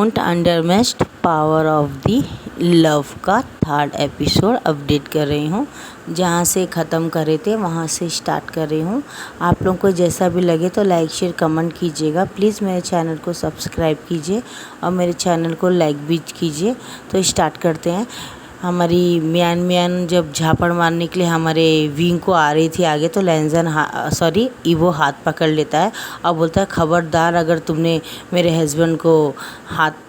Don't underestimate power of the love का third episode update कर रही हूँ। जहाँ से ख़त्म करे थे वहाँ से स्टार्ट कर रही हूँ। आप लोगों को जैसा भी लगे तो लाइक शेयर कमेंट कीजिएगा। प्लीज़ मेरे चैनल को सब्सक्राइब कीजिए और मेरे चैनल को लाइक भी कीजिए। तो स्टार्ट करते हैं। हमारी मियान जब झापड़ मारने के लिए हमारे विंग को आ रही थी आगे, तो लैंजन ईवो हाथ पकड़ लेता है और बोलता है, खबरदार अगर तुमने मेरे हस्बैंड को हाथ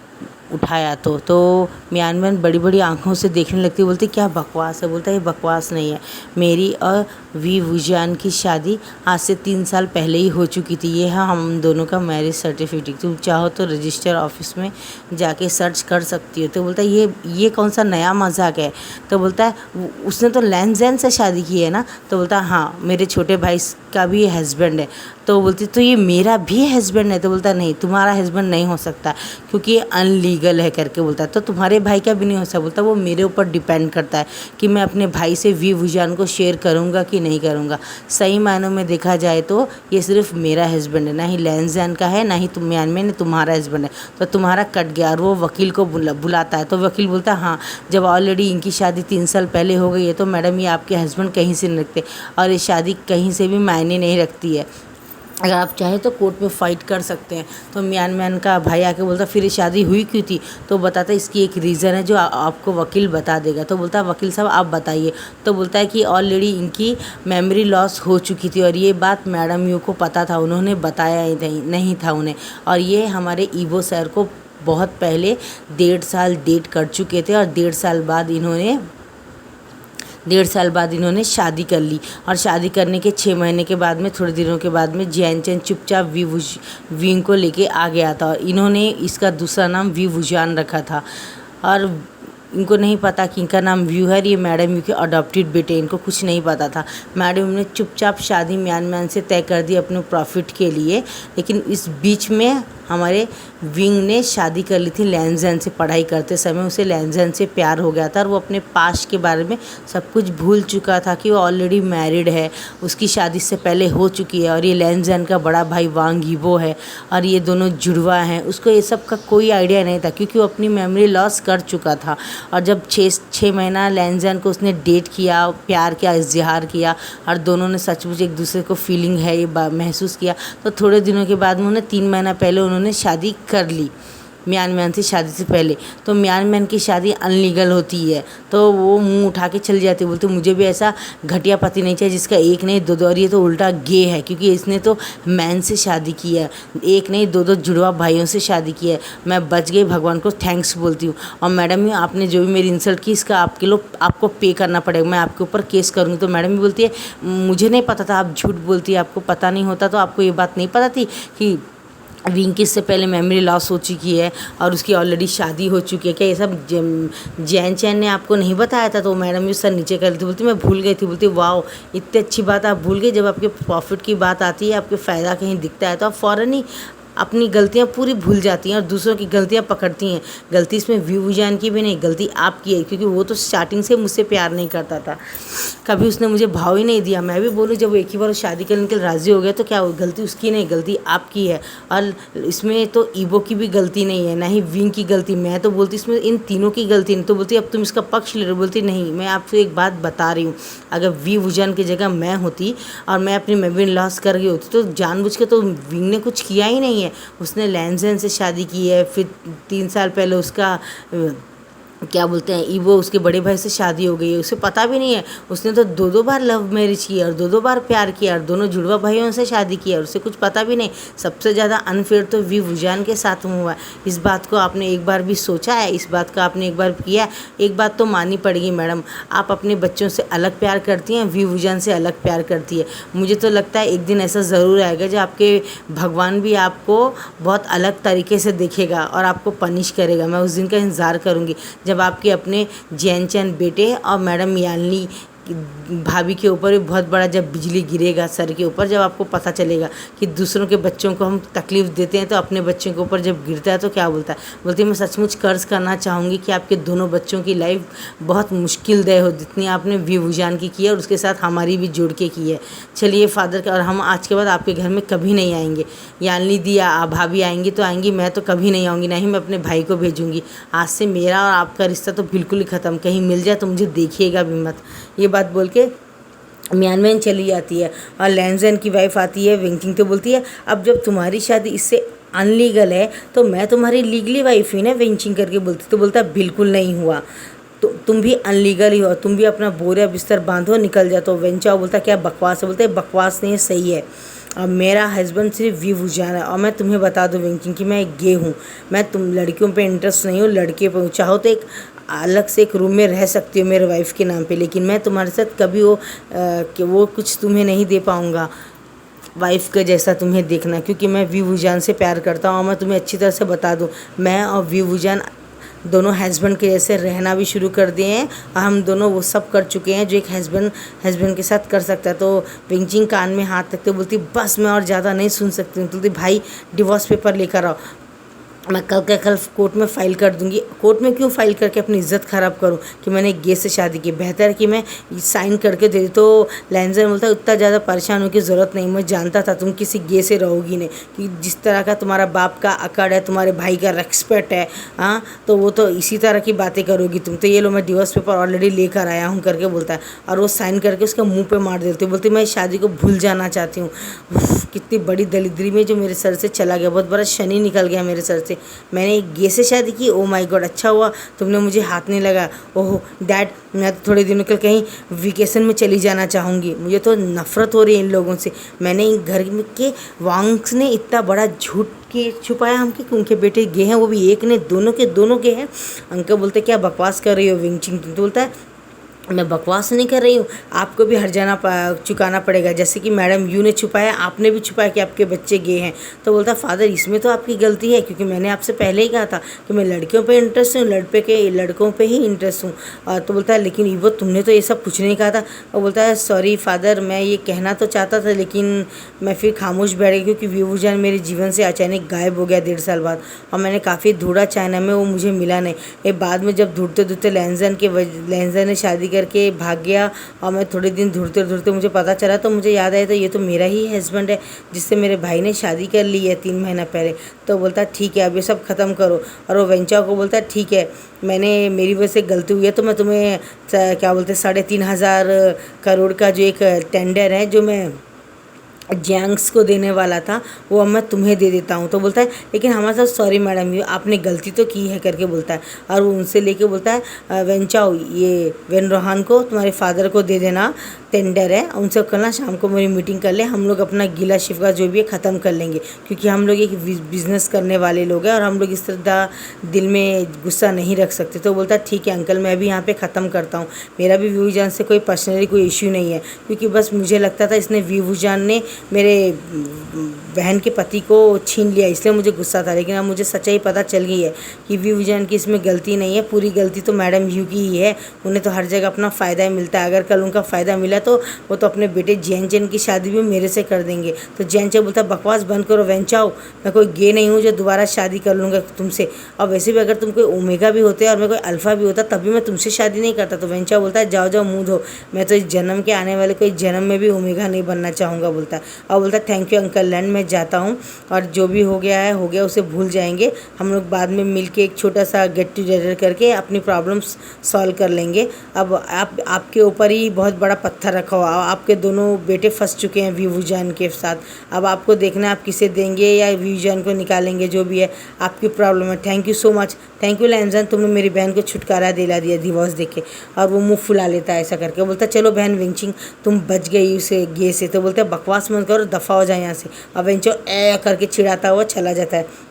उठाया तो मियान बड़ी बड़ी आंखों से देखने लगती है। बोलती क्या बकवास है। बोलता है ये बकवास नहीं है, मेरी और वी वुजान की शादी आज से 3 साल पहले ही हो चुकी थी। ये है हम दोनों का मैरिज सर्टिफिकेट, तुम चाहो तो रजिस्टर ऑफिस में जाके सर्च कर सकती हो। तो बोलता है ये कौन सा नया मजाक है। तो बोलता है उसने तो लैंजन से शादी की है ना। तो बोलता है हाँ, मेरे छोटे भाई का भी हस्बैंड है। तो बोलती तो ये मेरा भी हस्बैंड है। तो बोलता नहीं, तुम्हारा हस्बैंड नहीं हो सकता क्योंकि ये अनलीगल है करके बोलता है। तो तुम्हारे भाई का भी नहीं हो सकता। बोलता वो मेरे ऊपर डिपेंड करता है कि मैं अपने भाई से वी वुजान को शेयर करूँगा कि नहीं करूँगा। सही मायनों में देखा जाए तो ये सिर्फ मेरा हस्बैंड है, ना ही लैंजन का है, ना ही मियान में तुम्हारा हस्बैंड है। तो तुम्हारा कट गया। और वो वकील को बुलाता है। तो वकील बोलता है हाँ, जब ऑलरेडी इनकी शादी 3 साल पहले हो गई है तो मैडम ये आपके हस्बैंड कहीं से नहीं रखते और ये शादी कहीं से भी मायने नहीं रखती है। अगर आप चाहे तो कोर्ट में फ़ाइट कर सकते हैं। तो मियान का भाई आके बोलता फिर ये शादी हुई क्यों थी। तो बताता इसकी एक रीज़न है जो आपको वकील बता देगा। तो बोलता वकील साहब आप बताइए। तो बोलता है कि ऑलरेडी इनकी मेमोरी लॉस हो चुकी थी और ये बात मैडम यू को पता था, उन्होंने बताया ही नहीं था उन्हें। और ये हमारे ईवो सर को बहुत पहले 1.5 साल डेट कर चुके थे और 1.5 साल बाद इन्होंने शादी कर ली। और शादी करने के 6 महीने के बाद में, थोड़े दिनों के बाद में, जैन चैन चुपचाप विंग को लेके आ गया था। और इन्होंने इसका दूसरा नाम वी वुजान रखा था और इनको नहीं पता कि इनका नाम व्यू है। ये मैडम यू के अडॉप्टेड बेटे, इनको कुछ नहीं पता था। मैडम ने चुपचाप शादी मियान से तय कर दी अपने प्रॉफिट के लिए। लेकिन इस बीच में हमारे विंग ने शादी कर ली थी लैंजन से। पढ़ाई करते समय उसे लैंजन से प्यार हो गया था और वो अपने पास्ट के बारे में सब कुछ भूल चुका था कि वो ऑलरेडी मैरिड है, उसकी शादी से पहले हो चुकी है। और ये लैंजन का बड़ा भाई वांग ईवो है और ये दोनों जुड़वा हैं। उसको ये सब का कोई आइडिया नहीं था क्योंकि वो अपनी मेमोरी लॉस कर चुका था। और जब 6 महीना लैंजन को उसने डेट किया, प्यार किया, इज़हार किया और दोनों ने सचमुच एक दूसरे को फीलिंग है ये महसूस किया, तो थोड़े दिनों के बाद में उन्हें 3 महीना पहले उन्होंने शादी कर ली मियान से शादी से पहले। तो मियान की शादी अनलीगल होती है तो वो मुंह उठा के चली जाती, बोलते मुझे भी ऐसा घटिया पति नहीं चाहिए जिसका एक नहीं दो और ये तो उल्टा गे है क्योंकि इसने तो मैन से शादी की है, एक नहीं दो जुड़वा भाइयों से शादी की है। मैं बच गई, भगवान को थैंक्स बोलती हूँ। और मैडम आपने जो भी मेरी इंसल्ट की इसका आपको पे करना पड़ेगा, मैं आपके ऊपर केस करूँगी। तो मैडम भी बोलती है मुझे नहीं पता था, आप झूठ बोलती है, आपको पता नहीं होता तो आपको ये बात नहीं पता थी कि विंकी से पहले मेमोरी लॉस हो चुकी है और उसकी ऑलरेडी शादी हो चुकी है। क्या ये सब जैन चैन ने आपको नहीं बताया था। तो मैडम भी सर नीचे कर ली थी, बोलती मैं भूल गई थी। बोलती वाह, इतनी अच्छी बात आप भूल गई। जब आपके प्रॉफिट की बात आती है, आपके फ़ायदा कहीं दिखता है तो आप फ़ौरन ही अपनी गलतियाँ पूरी भूल जाती हैं और दूसरों की गलतियाँ पकड़ती हैं। गलती इसमें वी वुजान की भी नहीं, गलती आपकी है क्योंकि वो तो स्टार्टिंग से मुझसे प्यार नहीं करता था, कभी उसने मुझे भाव ही नहीं दिया। मैं भी बोलूँ जब वो एक ही बार शादी करने के लिए राज़ी हो गया तो क्या गलती उसकी नहीं, गलती आपकी है। और इसमें तो ईवो की भी गलती नहीं है, ना ही विंग की गलती। मैं तो बोलती इसमें इन तीनों की गलती नहीं। तो बोलती अब तुम इसका पक्ष ले रहे हो। बोलती नहीं, मैं आपसे एक बात बता रही हूँ, अगर वी वुजान की जगह मैं होती और मैं अपनी मेमोरी लॉस कर गई होती तो जानबूझ के तो विंग ने कुछ किया ही नहीं है। उसने लैंजन से शादी की है, फिर 3 साल पहले उसका क्या बोलते हैं ईवो उसके बड़े भाई से शादी हो गई है, उसे पता भी नहीं है। उसने तो 2 बार लव मैरिज की और 2 बार प्यार किया और दोनों जुड़वा भाइयों से शादी की और उसे कुछ पता भी नहीं। सबसे ज़्यादा अनफेयर तो वी वुजान के साथ में हुआ है। इस बात को आपने एक बार भी सोचा है, इस बात का आपने एक बार किया है। एक बात तो माननी पड़ेगी मैडम, आप अपने बच्चों से अलग प्यार करती हैं, वी वुजान से अलग प्यार करती है। मुझे तो लगता है एक दिन ऐसा ज़रूर आएगा जब आपके भगवान भी आपको बहुत अलग तरीके से देखेगा और आपको पनिश करेगा। मैं उस दिन का इंतज़ार करूँगी जब आपके अपने जैन चैन बेटे और मैडम भाभी के ऊपर भी बहुत बड़ा जब बिजली गिरेगा सर के ऊपर, जब आपको पता चलेगा कि दूसरों के बच्चों को हम तकलीफ़ देते हैं तो अपने बच्चों के ऊपर जब गिरता है तो क्या बोलता है, बोलती है मैं सचमुच कर्ज करना चाहूँगी कि आपके दोनों बच्चों की लाइफ बहुत मुश्किल दे हो, जितनी आपने विभूजान की है और उसके साथ हमारी भी जोड़ के की है। चलिए फादर का, और हम आज के बाद आपके घर में कभी नहीं आएंगे, यानी दी भाभी आएंगी तो आएंगी, मैं तो कभी नहीं आऊँगी, ना ही मैं अपने भाई को भेजूँगी। आज से मेरा और आपका रिश्ता तो बिल्कुल ही ख़त्म, कहीं मिल जाए तो मुझे देखिएगा भी मत। ये बात बोल के म्यानमैन चली जाती है और लैंजन की वाइफ आती है वेंकिंग, तो बोलती है अब जब तुम्हारी शादी इससे अनलीगल है तो मैं तुम्हारी लीगली वाइफ ही ना, वेंचिंग करके बोलती। तो बोलता बिल्कुल नहीं हुआ, तो तुम भी अनलीगल ही हो, तुम भी अपना बोरिया बिस्तर बांधो निकल जाओ। वेंचाओ बोलता क्या बकवास है, बोलते बकवास नहीं है, सही है। और मेरा हस्बैंड सिर्फ विभूजान है, और मैं तुम्हें बता दूं वेंकिंग कि मैं एक गे हूँ, मैं तुम लड़कियों पे इंटरेस्ट नहीं हूँ, लड़के पे हूँ। चाहो तो एक अलग से एक रूम में रह सकती हो मेरे वाइफ के नाम पे, लेकिन मैं तुम्हारे साथ कभी कि वो कुछ तुम्हें नहीं दे पाऊँगा वाइफ का जैसा तुम्हें देखना, क्योंकि मैं विभूजान से प्यार करता हूँ। और मैं तुम्हें अच्छी तरह से बता दूँ, मैं और विभूजान दोनों हस्बैंड के जैसे रहना भी शुरू कर दिए हैं, और हम दोनों वो सब कर चुके हैं जो एक हस्बैंड के साथ कर सकता है। तो विंचिंग कान में हाथ रखते बोलती बस मैं और ज़्यादा नहीं सुन सकती हूँ। बोलती भाई डिवोर्स पेपर लेकर आओ, मैं कल का कल कोर्ट में फ़ाइल कर दूंगी। कोर्ट में क्यों फ़ाइल करके अपनी इज्जत ख़राब करूं कि मैंने एक गे से शादी की, बेहतर है कि मैं साइन करके दे दूँ। तो लैंजर बोलता है उतना ज़्यादा परेशान होने की ज़रूरत नहीं, मैं जानता था तुम किसी गे से रहोगी नहीं, कि जिस तरह का तुम्हारा बाप का अकड़ है, तुम्हारे भाई का रेस्पेक्ट है, हाँ तो वो तो इसी तरह की बातें करोगी तुम। तो ये लो मैं डिवोर्स पेपर ऑलरेडी लेकर आया हूँ करके बोलता है, और वो साइन करके उसका मुँह पर मार देती है। बोलती मैं इस शादी को भूल जाना चाहती हूँ। कितनी बड़ी दलिद्री में जो मेरे सर से चला गया, बहुत बड़ा शनि निकल गया मेरे सर से। मैंने एक गे से शादी की, ओ माय गॉड, अच्छा हुआ तुमने मुझे हाथ नहीं लगा। ओह डैड मैं तो थोड़े दिनों के कहीं वेकेशन में चली जाना चाहूँगी, मुझे तो नफ़रत हो रही है इन लोगों से। मैंने इन घर में के वांग्स ने इतना बड़ा झूठ के छुपाया हमके कि उनके बेटे गे हैं, वो भी एक ने, दोनों के दोनों गे हैं। अंकल बोलते क्या बकवास कर रही हो विंचिंग, तो बोलता है मैं बकवास नहीं कर रही हूँ, आपको भी हर्जाना चुकाना पड़ेगा, जैसे कि मैडम यू ने छुपाया, आपने भी छुपाया कि आपके बच्चे गे हैं। तो बोलता फादर इसमें तो आपकी गलती है, क्योंकि मैंने आपसे पहले ही कहा था कि मैं लड़कियों पे इंटरेस्ट हूँ, लड़कों पे ही इंटरेस्ट हूँ। तो बोलता है लेकिन वो तुमने तो ये सब कुछ नहीं कहा था। और बोलता है सॉरी फादर, मैं ये कहना तो चाहता था लेकिन मैं फिर खामोश बैठ गई, क्योंकि विभूजान मेरे जीवन से अचानक गायब हो गया 1.5 साल बाद, और मैंने काफ़ी ढूंढा चाइना में, वो मुझे मिला नहीं। ये बाद में जब ढूंढते ढूंढते लैंजन ने शादी करके भाग गया, और मैं थोड़े दिन ढूंढते ढूंढते मुझे पता चला, तो मुझे याद आया तो ये तो मेरा ही हस्बैंड है जिससे मेरे भाई ने शादी कर ली है 3 महीना पहले। तो बोलता ठीक है अब ये सब ख़त्म करो। और वो वेंचा को बोलता ठीक है मेरी वजह से गलती हुई है, तो मैं तुम्हें क्या बोलते 3,500 करोड़ का जो एक टेंडर है जो मैं जैंग्स को देने वाला था, वो अब मैं तुम्हें दे देता हूँ। तो बोलता है लेकिन हमारे साथ सॉरी मैडम ये आपने गलती तो की है करके बोलता है। और वो उनसे लेके बोलता है वेंचाओ ये वेन रोहान को तुम्हारे फादर को दे देना, टेंडर है, उनसे कल शाम को मेरी मीटिंग कर ले, हम लोग अपना गिला शिकवा जो भी है ख़त्म कर लेंगे, क्योंकि हम लोग एक बिज़नेस करने वाले लोग हैं और हम लोग इस तरह दिल में गुस्सा नहीं रख सकते। तो बोलता है ठीक है अंकल मैं भी यहाँ पे ख़त्म करता हूँ, मेरा भी विभूजान से कोई पर्सनली कोई इश्यू नहीं है, क्योंकि बस मुझे लगता था इसने विभूजान ने मेरे बहन के पति को छीन लिया, इसलिए मुझे गुस्सा था। लेकिन अब मुझे सच्चाई पता चल गई है कि विभूजान की इसमें गलती नहीं है, पूरी गलती तो मैडम यू की ही है। उन्हें तो हर जगह अपना फ़ायदा ही मिलता है, अगर कल उनका फ़ायदा मिला तो वो तो अपने बेटे जैन की शादी भी मेरे से कर देंगे। तो जैन बोलता बकवास बंद करो वेंचाओ, मैं कोई गे नहीं हूँ जो दोबारा शादी कर लूँगा तुमसे, और वैसे भी अगर तुम कोई ओमेगा भी होते और मैं कोई अल्फ़ा भी होता तभी मैं तुमसे शादी नहीं करता। तो वेंचा बोलता है जाओ जाओ मुँह धो, मैं तो इस जन्म के आने वाले कोई जन्म में भी ओमेगा नहीं बनना चाहूँगा बोलता है। और बोलता है थैंक यू अंकल लैंड, मैं जाता हूँ और जो भी हो गया है हो गया, उसे भूल जाएंगे, हम लोग बाद में मिल के एक छोटा सा गेट टुगेदर करके अपनी प्रॉब्लम्स सॉल्व कर लेंगे। अब आपके ऊपर ही बहुत बड़ा पत्थर रखा हुआ, आपके दोनों बेटे फंस चुके हैं विभूजान के साथ, अब आपको देखना है आप किसे देंगे या विभूजान को निकालेंगे, जो भी है आपकी प्रॉब्लम है। Thank you so much, thank you लैंजन, तुमने मेरी बहन को छुटकारा दिला दिया डिवोर्स देके। और वो मुंह फुला लेता है ऐसा करके, बोलता चलो बहन विंचिंग तुम बच गई उसे गे से। तो बोलते बकवास मत करो, दफ़ा हो जाए यहाँ से। और वेंचो ए करके चिढ़ाता हुआ चला जाता है।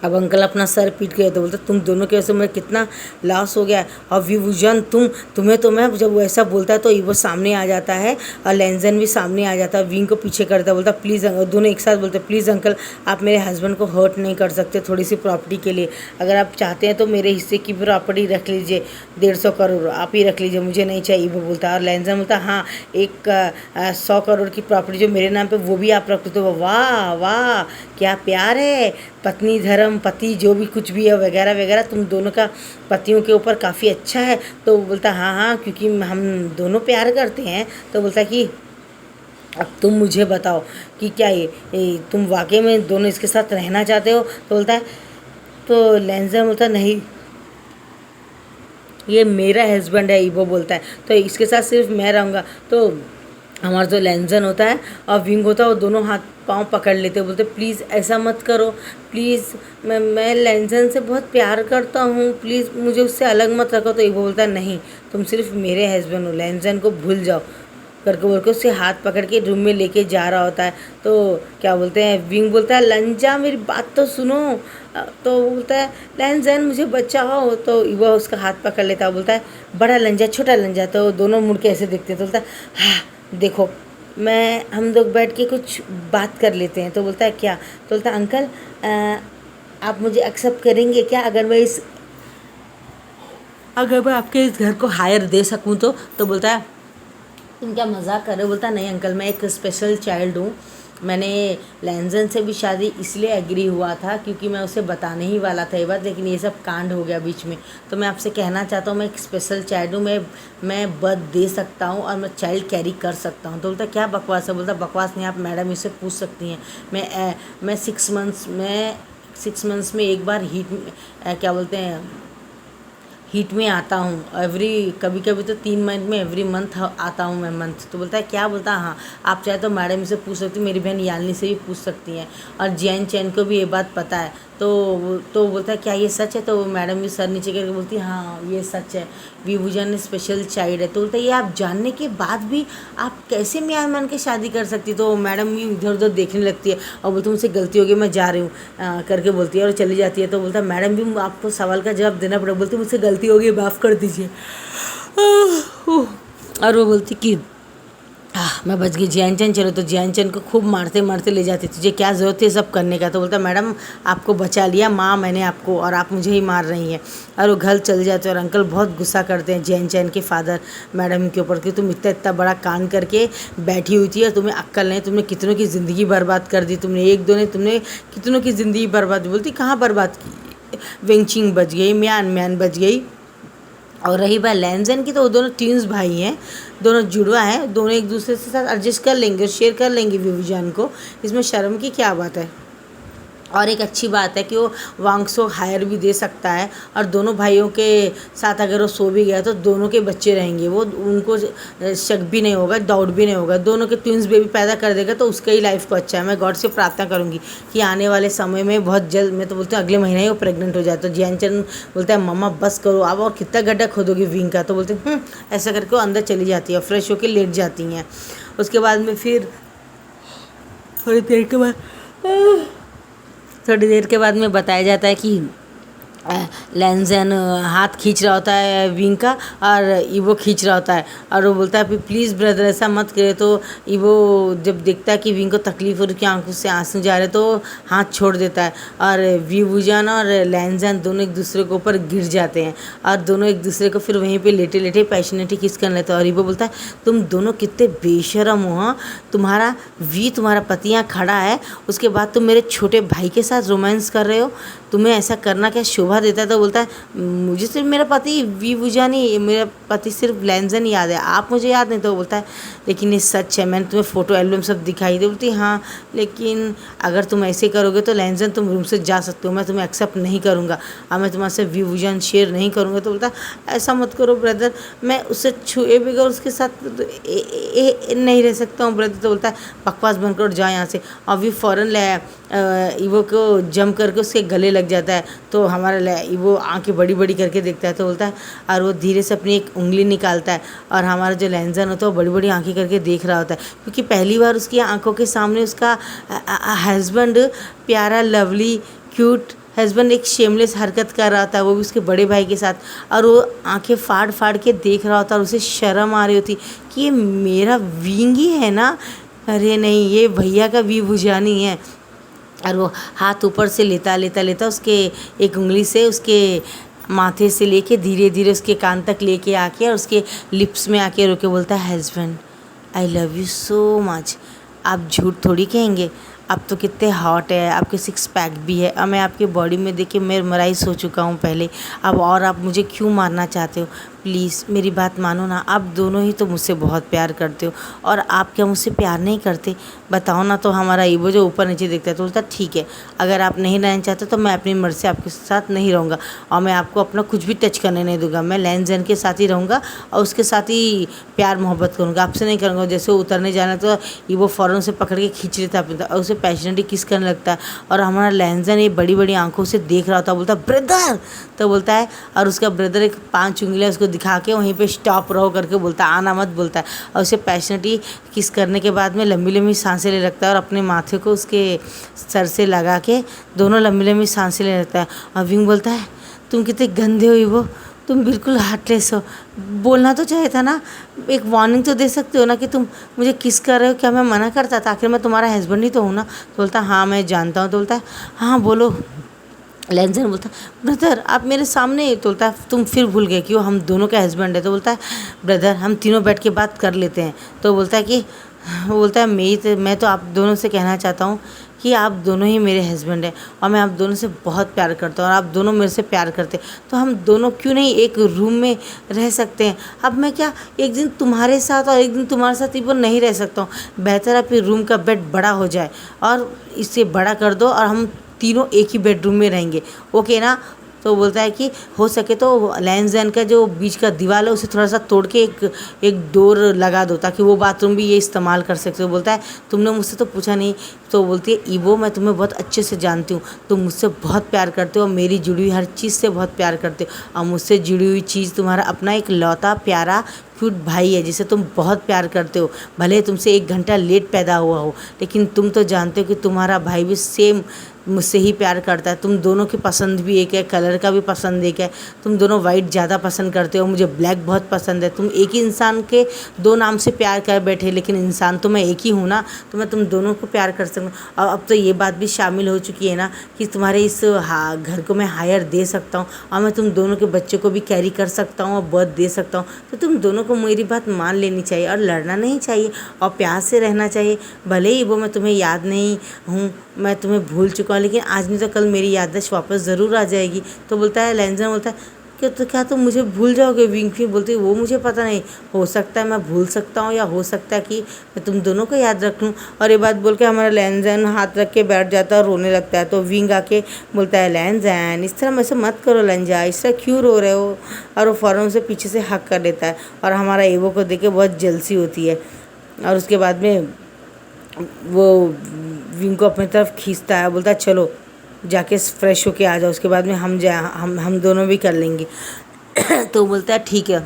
अब अंकल अपना सर पीट गए तो बोलते तुम दोनों की वजह से मैं कितना लॉस हो गया है। और विभूजन तुम्हें तो मैं, जब वो ऐसा बोलता है तो वो सामने आ जाता है और लैंजन भी सामने आ जाता है, विंग को पीछे करता है, बोलता प्लीज़ अंकल, दोनों एक साथ बोलते प्लीज़ अंकल आप मेरे हस्बैंड को हर्ट नहीं कर सकते थोड़ी सी प्रॉपर्टी के लिए, अगर आप चाहते हैं तो मेरे हिस्से की प्रॉपर्टी रख लीजिए, 150 करोड़ आप ही रख लीजिए, मुझे नहीं चाहिए। वो बोलता है और लैंजन बोलता हाँ 100 करोड़ की प्रॉपर्टी जो मेरे नाम पे वो भी आप रख दो। तो वाह वाह क्या प्यार है, पत्नी धर्म पति जो भी कुछ भी है वगैरह वगैरह, तुम दोनों का पतियों के ऊपर काफ़ी अच्छा है। तो बोलता हाँ हाँ क्योंकि हम दोनों प्यार करते हैं। तो बोलता कि अब तुम मुझे बताओ कि क्या ये तुम वाकई में दोनों इसके साथ रहना चाहते हो। तो बोलता है, तो लैंजन बोलता नहीं ये मेरा हस्बैंड है, वो बोलता है तो इसके साथ सिर्फ मैं रहूँगा। तो हमारा जो लैंजन होता है और विंग होता है वो दोनों हाथ पाँव पकड़ लेते, बोलते प्लीज़ ऐसा मत करो, प्लीज़ मैं लैंजन से बहुत प्यार करता हूँ, प्लीज़ मुझे उससे अलग मत रखो। तो वो बोलता है नहीं तुम सिर्फ मेरे हस्बैंड हो, लैंजन को भूल जाओ करके बोल के उससे हाथ पकड़ के रूम में लेके जा रहा होता है। तो क्या बोलते हैं विंग बोलता है लंजा मेरी बात तो सुनो। तो वो बोलता है लैंजन मुझे बचाओ। तो वह उसका हाथ पकड़ लेता है, बोलता है बड़ा लंजा छोटा लंजा। तो दोनों मुड़ के ऐसे देखते हैं। तो बोलता है हाँ देखो हम लोग बैठ के कुछ बात कर लेते हैं। तो बोलता है क्या। तो बोलता है अंकल आप मुझे एक्सेप्ट करेंगे क्या अगर मैं आपके इस घर को हायर दे सकूं तो। तो बोलता है तुम क्या मजाक कर रहे हो। बोलता नहीं अंकल मैं एक स्पेशल चाइल्ड हूँ, मैंने लैंजन से भी शादी इसलिए एग्री हुआ था क्योंकि मैं उसे बताने ही वाला था ये बात, लेकिन ये सब कांड हो गया बीच में। तो मैं आपसे कहना चाहता हूँ मैं एक स्पेशल चाइल्ड हूँ, मैं बर्थ दे सकता हूँ और मैं चाइल्ड कैरी कर सकता हूँ। तो बोलता क्या बकवास है। बोलता बकवास नहीं, आप मैडम इससे पूछ सकती हैं। मैं 6 मंथ्स में एक बार क्या बोलते हैं हीट में आता हूँ, कभी कभी तो 3 महीने में एवरी मंथ आता हूँ मैं मंथ। तो बोलता है क्या। बोलता हाँ आप चाहे तो मैडम से पूछ सकती, मेरी बहन यालनी से भी पूछ सकती हैं और जैन चैन को भी ये बात पता है। तो बोलता है क्या ये सच है। तो मैडम भी सर नीचे करके बोलती है हाँ ये सच है, विभूजन स्पेशल चाइल्ड है। तो बोलता है ये आप जानने के बाद भी आप कैसे म्यार मान के शादी कर सकती। तो मैडम भी इधर उधर देखने लगती है और बोलती मुझसे गलती हो गई मैं जा रही हूँ करके बोलती है और चली जाती है। तो बोलता है मैडम भी आपको सवाल का जवाब देना पड़ेगा। बोलती मुझसे गलती हो गई माफ़ कर दीजिए। और वो बोलती कि मैं बच गई जैनचन चलो। तो जैनचन को खूब मारते मारते ले जाती, तुझे क्या ज़रूरत है सब करने का। तो बोलता मैडम आपको बचा लिया माँ मैंने आपको, और आप मुझे ही मार रही हैं। और वो घर चल जाते हैं और अंकल बहुत गुस्सा करते हैं जैनचन के फादर मैडम के ऊपर कि तुम इतना बड़ा कांड करके बैठी हुई थी और तुम्हें अक्ल नहीं, तुमने कितनों की ज़िंदगी बर्बाद कर दी, तुमने एक दो ने तुमने कितनों की ज़िंदगी बर्बाद। बोलती कहाँ बर्बाद की, वेंचिंग बच गई, म्यान बच गई। और रही बात लैंजन की तो वो दोनों ट्विंस भाई हैं, दोनों जुड़वा हैं, दोनों एक दूसरे के साथ एडजस्ट कर लेंगे, शेयर कर लेंगे विभूजन को, इसमें शर्म की क्या बात है। और एक अच्छी बात है कि वो वांग्सो हायर भी दे सकता है और दोनों भाइयों के साथ अगर वो सो भी गया तो दोनों के बच्चे रहेंगे, वो उनको शक भी नहीं होगा, डाउट भी नहीं होगा, दोनों के ट्विंस बेबी पैदा कर देगा तो उसका ही लाइफ को अच्छा है। मैं गॉड से प्रार्थना करूँगी कि आने वाले समय में बहुत जल्द, मैं तो बोलती हूँ अगले महीने ही वो प्रेग्नेंट हो जाए। तो जैनचन बोलता है मम्मा बस करो आप, और कितना गड्ढा खोदोगे विंग का। तो बोलते ऐसा करके वो अंदर चली जाती है, फ्रेश होकर लेट जाती हैं। उसके बाद में फिर थोड़ी देर के बाद में बताया जाता है कि लैंजन हाथ खींच रहा होता है विंग का और ईवो खींच रहा होता है और वो बोलता है प्लीज़ ब्रदर ऐसा मत करे। तो ईवो जब देखता है कि विंग को तकलीफ हो रही, उसकी आंखों से आंसू जा रहे तो हाथ छोड़ देता है और विभूजन और लैंजन दोनों एक दूसरे के ऊपर गिर जाते हैं और दोनों एक दूसरे को फिर वहीं पे लेटे लेटे पैशनेटली किस कर लेते हैं। और ईवो बोलता है तुम दोनों कितने बेशरम हो, हाँ तुम्हारा पति यहाँ खड़ा है, उसके बाद तुम मेरे छोटे भाई के साथ रोमांस कर रहे हो, तुम्हें ऐसा करना क्या शोभा देता है। तो बोलता है मुझे सिर्फ मेरा पति विभूजन ही, मेरा पति सिर्फ लैंजन ही याद है, आप मुझे याद नहीं। तो बोलता है लेकिन ये सच है, मैंने तुम्हें फ़ोटो एल्बम सब दिखाई दे। बोलती हाँ लेकिन अगर तुम ऐसे करोगे तो लैंजन तुम रूम से जा सकते हो, मैं तुम्हें एक्सेप्ट नहीं करूँगा और मैं तुम्हारे से विभूजन शेयर नहीं करूँगा। तो बोलता है ऐसा मत करो ब्रदर, मैं उससे छुए बगैर उसके साथ नहीं रह सकता हूँ ब्रदर। तो बोलता है बकवास बंद करो जाओ यहाँ से। और भी फ़ौरन ले ईवो को जम करके उसके गले लग जाता है। तो हमारा ईवो आंखें बड़ी बड़ी करके देखता है। तो बोलता है और वो धीरे से अपनी एक उंगली निकालता है और हमारा जो लैंजन होता है वो बड़ी बड़ी आंखें करके देख रहा होता है क्योंकि पहली बार उसकी आंखों के सामने उसका हस्बैंड प्यारा लवली क्यूट हस्बैंड एक शेमलेस हरकत कर रहा था, वो भी उसके बड़े भाई के साथ, और वो आंखें फाड़ फाड़ के देख रहा होता और उसे शर्म आ रही होती कि ये मेरा विंग ही है ना, अरे नहीं ये भैया का विभूजानी है। और वो हाथ ऊपर से लेता लेता लेता उसके एक उंगली से उसके माथे से लेके धीरे धीरे उसके कान तक लेके आके और उसके लिप्स में आके रोके बोलता है, husband I love you so much. आप झूठ थोड़ी कहेंगे, आप तो कितने हॉट है, आपके सिक्स पैक भी है, और मैं आपके बॉडी में देख के मैं मराइस हो चुका हूँ पहले, अब और आप मुझे क्यों मारना चाहते हो? प्लीज़ मेरी बात मानो ना, आप दोनों ही तो मुझसे बहुत प्यार करते हो, और आप क्या मुझसे प्यार नहीं करते? बताओ ना। तो हमारा ईवो जो ऊपर नीचे देखता है तो बोलता ठीक है, अगर आप नहीं रहना चाहते तो मैं अपनी मर्ज़ी से आपके साथ नहीं रहूँगा, और मैं आपको अपना कुछ भी टच करने नहीं दूंगा, मैं लैंजन के साथ ही रहूँगा और उसके साथ ही प्यार मोहब्बत करूँगा, आपसे नहीं करूँगा। जैसे उतरने जाना तो ईवो फ़ौरन से पकड़ के खींच लेता अपने और उसे पैशनेटली किस करने लगता है, और हमारा लैंजन ये बड़ी बड़ी आंखों से देख रहा होता, बोलता ब्रदर, तो बोलता है, और उसका ब्रदर एक 5 उंगलियाँ उसको दिखा के वहीं पे स्टॉप रहो करके बोलता है, आना मत बोलता है, और उसे पैशनेटली किस करने के बाद में लंबी लंबी सांसें ले लगता है और अपने माथे को उसके सर से लगा के दोनों लंबी लंबी सांसें ले लगता है। और विंग बोलता है, तुम कितने गंदे हो ईवो, तुम बिल्कुल हार्टलेस हो, बोलना तो चाहिए था ना, एक वार्निंग तो दे सकते हो ना कि तुम मुझे किस कर रहे हो, क्या मैं मना करता था? आखिर मैं तुम्हारा हस्बैंड ही तो हूँ ना। तो बोलता हाँ मैं जानता हूँ। तो बोलता है हाँ बोलो। लैंजन बोलता है ब्रदर आप मेरे सामने, तो बोलता है तुम फिर भूल गए कि वो हम दोनों का हस्बैंड है। तो बोलता है ब्रदर हम तीनों बैठ के बात कर लेते हैं। तो बोलता है कि वो बोलता है मैं तो आप दोनों से कहना चाहता हूँ कि आप दोनों ही मेरे हस्बैंड हैं और मैं आप दोनों से बहुत प्यार करता हूँ और आप दोनों मेरे से प्यार करते हैं, तो हम दोनों क्यों नहीं एक रूम में रह सकते हैं? अब मैं क्या एक दिन तुम्हारे साथ और एक दिन तुम्हारे साथ इवन नहीं रह सकता हूँ, बेहतर है फिर रूम का बेड बड़ा हो जाए और इसे बड़ा कर दो और हम तीनों एक ही बेडरूम में रहेंगे, ओके ना? तो बोलता है कि हो सके तो लैंजन का जो बीच का दीवार है उसे थोड़ा सा तोड़ के एक डोर लगा दो ताकि वो बाथरूम भी ये इस्तेमाल कर सकते हो। बोलता है तुमने मुझसे तो पूछा नहीं। तो बोलती है ईवो मैं तुम्हें बहुत अच्छे से जानती हूँ, तुम मुझसे बहुत प्यार करते हो, मेरी जुड़ी हुई हर चीज़ से बहुत प्यार करते हो, और मुझसे जुड़ी हुई चीज़ तुम्हारा अपना एक लौता प्यारा क्यूट भाई है जिसे तुम बहुत प्यार करते हो। भले तुमसे 1 घंटा लेट पैदा हुआ हो, लेकिन तुम तो जानते हो कि तुम्हारा भाई भी सेम मुझसे ही प्यार करता है। तुम दोनों की पसंद भी एक है, कलर का भी पसंद एक है, तुम दोनों वाइट ज़्यादा पसंद करते हो, मुझे ब्लैक बहुत पसंद है। तुम एक ही इंसान के 2 नाम से प्यार कर बैठे, लेकिन इंसान तो मैं एक ही हूँ ना, तो मैं तुम दोनों को प्यार कर सकूँ। और अब तो ये बात भी शामिल हो चुकी है ना कि तुम्हारे इस घर को मैं हायर दे सकता हूँ और मैं तुम दोनों के बच्चे को भी कैरी कर सकता हूँ और बर्थ दे सकता हूँ। तो तुम दोनों को मेरी बात मान लेनी चाहिए और लड़ना नहीं चाहिए और प्यार से रहना चाहिए। भले ही वो मैं तुम्हें याद नहीं हूँ, मैं तुम्हें भूल चुका हूँ, लेकिन आज नहीं तो कल मेरी याददाश्त वापस ज़रूर आ जाएगी। तो बोलता है लैंजन बोलता है कि तो क्या तुम मुझे भूल जाओगे? विंग फिर बोलती है वो मुझे पता नहीं, हो सकता है मैं भूल सकता हूँ या हो सकता है कि मैं तुम दोनों को याद रख लूँ। और ये बात बोल के हमारा लैंजन हाथ रख के बैठ जाता है और रोने लगता है। तो विंग आके बोलता है लैंजन इस तरह मुझसे मत करो, लंजा इस तरह क्यों रो रहे हो? और वो फ़ौरन से पीछे से हक कर देता है और हमारा ईवो को देख के बहुत जलसी होती है। और उसके बाद में वो विंग को अपनी तरफ खींचता है, बोलता है चलो जाके फ्रेश होके आ जाओ, उसके बाद में हम दोनों भी कर लेंगे। तो बोलता है ठीक है।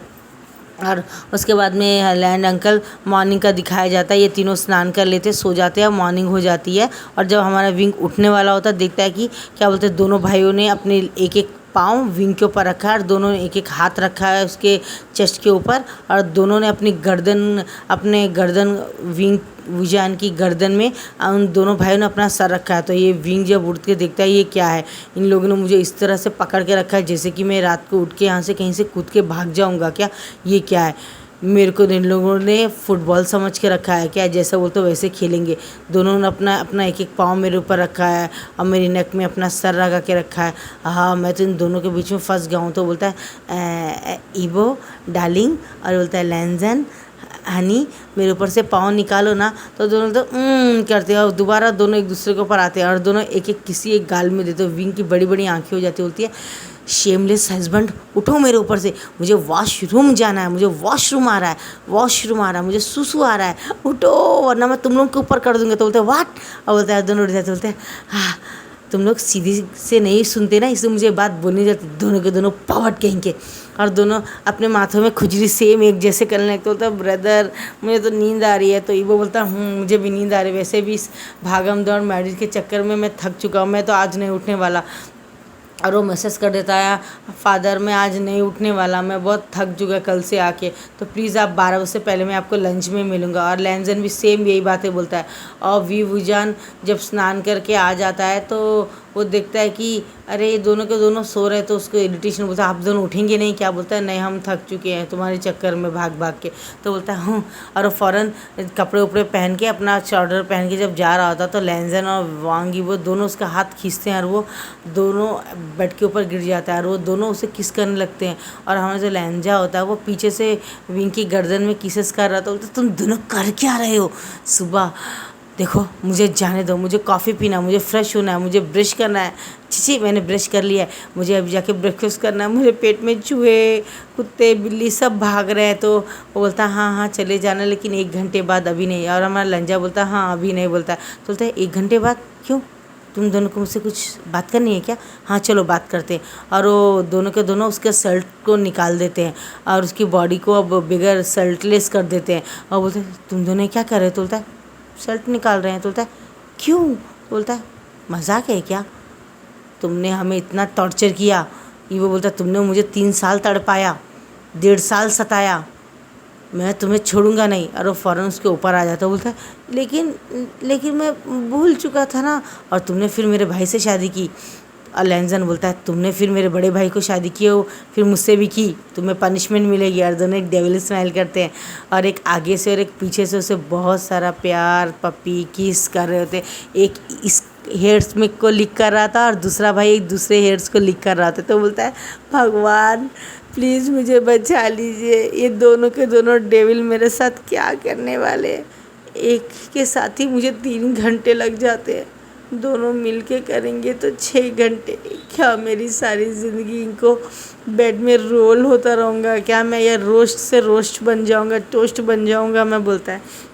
और उसके बाद में लैंड अंकल मॉर्निंग का दिखाया जाता है, ये तीनों स्नान कर लेते सो जाते हैं, मॉर्निंग हो जाती है। और जब हमारा विंग उठने वाला होता है देखता है कि क्या बोलते हैं दोनों भाइयों ने अपने एक एक पाँव विंग के ऊपर रखा है और दोनों ने एक एक हाथ रखा है उसके चेस्ट के ऊपर, और दोनों ने अपने गर्दन विंग विजान की गर्दन में उन दोनों भाइयों ने अपना सर रखा है। तो ये विंग जब उठ के देखता है ये क्या है, इन लोगों ने मुझे इस तरह से पकड़ के रखा है जैसे कि मैं रात को उठ के यहाँ से कहीं से कूद के भाग जाऊँगा क्या? ये क्या है? मेरे को इन लोगों ने फुटबॉल समझ के रखा है क्या? जैसा बोलते वैसे खेलेंगे। दोनों ने अपना अपना एक एक पाँव मेरे ऊपर रखा है और मेरी नेक में अपना सर लगा के रखा है। हाँ मैं तो इन दोनों के बीच में फंस गया हूँ। तो बोलता है ईवो डार्लिंग, और बोलता है लैंजन हनी मेरे ऊपर से पाँव निकालो ना। तो दोनों तो करते हैं और दोबारा दोनों एक दूसरे के ऊपर आते हैं और दोनों एक एक किसी एक गाल में देते हैं। विंग की बड़ी बड़ी आंखें हो जाती होती है, शेमलेस हस्बैंड उठो मेरे ऊपर से, मुझे वॉशरूम जाना है, मुझे वॉशरूम आ रहा है, मुझे सुसु आ रहा है, उठो वरना मैं तुम लोग के ऊपर कर दूँगा। तो बोलते हैं व्हाट? और बोलता है दोनों उठ जाते, बोलते हैं हाँ तुम लोग सीधी से नहीं सुनते ना, इसलिए मुझे बात बोलनी जाती। दोनों के दोनों पावट कहेंगे और दोनों अपने माथों में खुजली सेम एक जैसे करने लगते। बोलता है ब्रदर मुझे तो नींद आ रही है। तो ईवो बोलता मुझे भी नींद आ रही है, वैसे भी इस भागम दौड़ मैरिज के चक्कर में मैं थक चुका हूँ, मैं तो आज नहीं उठने वाला। और वो मैसेज कर देता है, फादर मैं आज नहीं उठने वाला, मैं बहुत थक चुका कल से आके, तो प्लीज़ आप 12 बजे से पहले मैं आपको लंच में मिलूँगा। और लैंजन भी सेम यही बातें बोलता है। और वी वुजान जब स्नान करके आ जाता है तो वो देखता है कि अरे ये दोनों के दोनों सो रहे, तो उसको इरिटेशन बोलता है आप दोनों उठेंगे नहीं क्या? बोलता है नहीं हम थक चुके हैं तुम्हारे चक्कर में भाग भाग के। तो बोलता है हूँ। और वो फ़ौरन कपड़े उपड़े पहन के अपना चादर पहन के जब जा रहा होता तो लैंजन और वांग यीवो दोनों उसका हाथ खींचते हैं और वो दोनों बेड के ऊपर गिर जाता है और वो दोनों उसे किस करने लगते हैं। और हमारा जो लैंजा होता है वो पीछे से विंग की गर्दन में किसेस कर रहा था। बोलता तुम दोनों कर क्या रहे हो? सुबह देखो मुझे जाने दो, मुझे कॉफ़ी पीना, मुझे फ्रेश होना है, मुझे ब्रश करना है। छी मैंने ब्रश कर लिया है, मुझे अभी जाके ब्रेकफास्ट करना है। मुझे पेट में चूहे कुत्ते बिल्ली सब भाग रहे हैं। तो वो बोलता है हाँ चले जाना, लेकिन 1 घंटे बाद, अभी नहीं। और हमारा लंजा बोलता है हाँ अभी नहीं। बोलता है तो बोलता है 1 घंटे बाद क्यों? तुम दोनों को मुझसे कुछ बात करनी है क्या? हाँ चलो बात करते हैं। और वो दोनों के दोनों उसके शर्ट को निकाल देते हैं और उसकी बॉडी को अब बिगर शर्टलेस कर देते हैं। और बोलते हैं तुम दोनों क्या कर रहे हो? तो बोलता है शर्ट निकाल रहे हैं। तो बोलता है क्यों? बोलता है मजाक है क्या? तुमने हमें इतना टॉर्चर किया। ये वो बोलता है तुमने मुझे 3 साल तड़पाया, 1.5 साल सताया, मैं तुम्हें छोड़ूंगा नहीं। और वो फ़ौरन उसके ऊपर आ जाता है। बोलता है लेकिन मैं भूल चुका था ना। और तुमने फिर मेरे भाई से शादी की। और लैंजन बोलता है तुमने फिर मेरे बड़े भाई को शादी की हो, फिर मुझसे भी की, तुम्हें पनिशमेंट मिलेगी। और दोनों एक डेविल स्माइल करते हैं और एक आगे से और एक पीछे से उसे बहुत सारा प्यार पपी किस कर रहे होते। एक इस हेयर्स में को लिख कर रहा था और दूसरा भाई एक दूसरे हेयर्स को लिख कर रहा था। तो बोलता है भगवान प्लीज़ मुझे बचा लीजिए, ये दोनों के दोनों डेविल मेरे साथ क्या करने वाले हैं। एक के साथ ही मुझे 3 घंटे लग जाते हैं, दोनों मिल के करेंगे तो 6 घंटे। क्या मेरी सारी ज़िंदगी इनको बेड में रोल होता रहूँगा क्या? मैं या रोस्ट से रोस्ट बन जाऊँगा, टोस्ट बन जाऊँगा मैं। बोलता है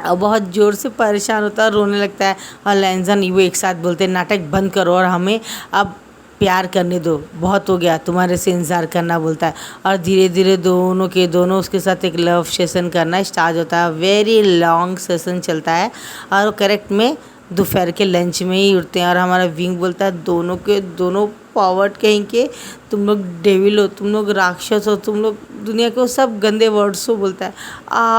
और बहुत ज़ोर से परेशान होता है, रोने लगता है। और लैंजन वो एक साथ बोलते हैं नाटक बंद करो और हमें अब प्यार करने दो, बहुत हो गया तुम्हारे से इंतज़ार करना। बोलता है और धीरे धीरे दोनों के दोनों उसके साथ एक लव सेशन करना स्टार्ट होता है। वेरी लॉन्ग सेशन चलता है और वो करेक्ट में दोपहर के लंच में ही उठते हैं। और हमारा विंग बोलता है दोनों के दोनों पावर्ड कहीं के, तुम लोग डेविल हो, तुम लोग राक्षस हो, तुम लोग दुनिया के वो सब गंदे वर्ड्स हो। बोलता है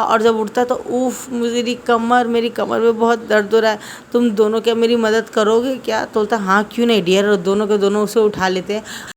और जब उठता है तो उफ मेरी कमर में बहुत दर्द हो रहा है, तुम दोनों क्या मेरी मदद करोगे क्या? तो बोलता है हाँ क्यों नहीं डियर। और दोनों के दोनों उसे उठा लेते हैं।